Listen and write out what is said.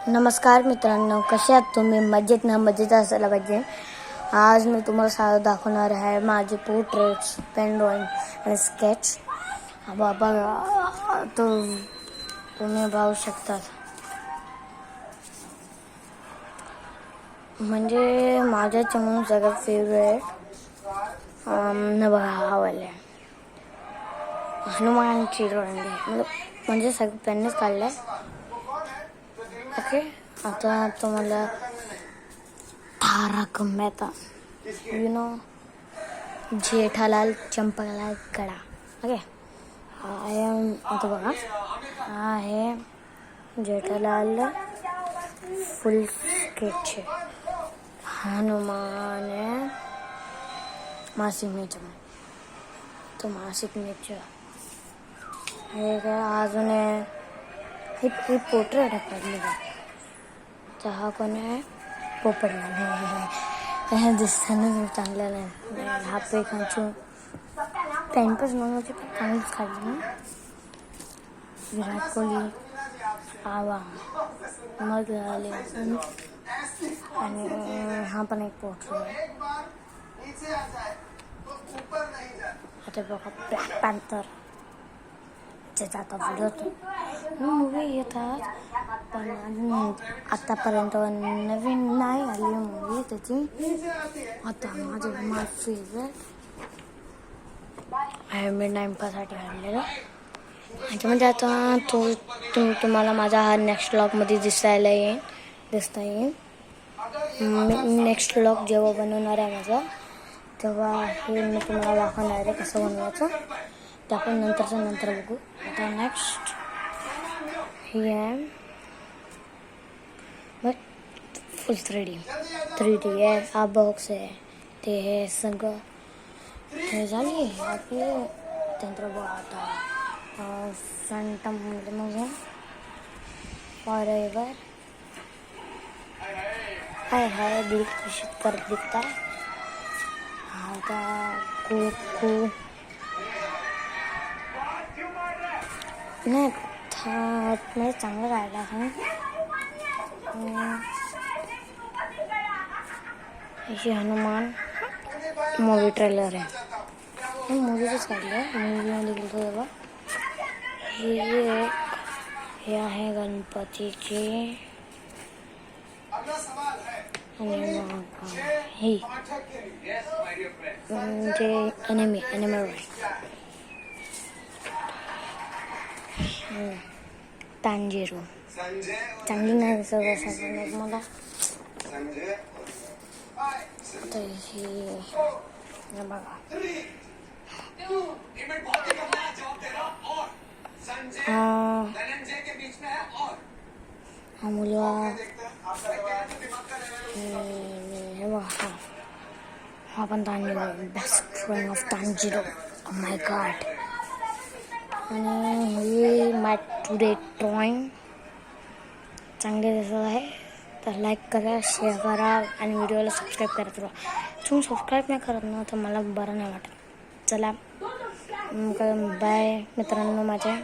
नमस्कार मित्रांनो, कसे आहात तुम्ही? मजेत ना? मजेत असायला पाहिजे. आज मी तुम्हाला दाखवणार आहे माझे पोर्ट्रेट्स, पेन ड्रॉइंग आणि स्केच. बाबा तो तुम्ही पाहू शकतात. म्हणजे माझ्या म्हणून सगळ्यात फेवरेट हा वाले हनुमानची ड्रॉइंग आहे. म्हणजे सगळं पेननेच काढलं आहे. ओके, आता तुम्हाला तारक मेहता, यू नो, जेठालाल चंपालाल गडा. ओके, आता बघा, हा आहे जेठालाल फुल स्केच. हनुमान आहे मासिक नेचर, तो मासिक नेचर हे काय अजून आहे. ही पोर्ट्रेट आहे पडली का, तर हा कोण आहे? पोपटला. हे दिसताना चांगलं नाही. हा पेकांची टाइमपास म्हणून चांगलीच काढली ना. विराट कोहली, आवा मग झाले. आणि हा पण एक पोर्ट्रेट आहे. आता बघा ब्लॅक पॅन्थर, ज्याचा आता व्हिडिओ मूवी येतात, पण आतापर्यंत नवीन नाही आली मूवी त्याची. आता माझं फेवरेट आहे, मी टाइमपाससाठी आणलेलं. ह्याच्यामध्ये आता तुम्हाला माझा हा नेक्स्ट व्लॉगमध्ये दिसता येईल. मी नेक्स्ट व्लॉग जेव्हा बनवणार आहे माझा, तेव्हा हे मी तुम्हाला दाखवणार आहे कसं बनवायचं. ते आपण नंतर बघू. आता नेक्स्ट हे आहे बट फुल 3D आहे. हा बॉक्स आहे, ते हे सगळं हे झाली आपली तंत्र. बघा आता फॅन्टम म्हणजे फॉरएव्हर हाय दिल खुशी कर दिखता. आता खूप नाही म्हणजे चांगलं राहिलं आहे. हे हनुमान मूवी ट्रेलर आहे. मूवीच काढलं आहे. मूवीमध्ये गेलो तेव्हा हे आहे गणपतीचे. आणि हे म्हणजे ॲनिमल तांजीरो. चांगली नाही सगळं मला. तर हे बघा, हा मुलगा हे बघा, हा पण Tanjiro, best friend of Tanjiro. My God. आणि हे माय टुडे ड्रॉइंग चांगले दिसत आहे, तर लाईक करा, शेअर करा आणि व्हिडिओला सबस्क्राईब करत राहा. तुम्ही सबस्क्राईब नाही करत ना, तर मला बरं नाही वाटत. चला बाय मित्रांनो माझ्या.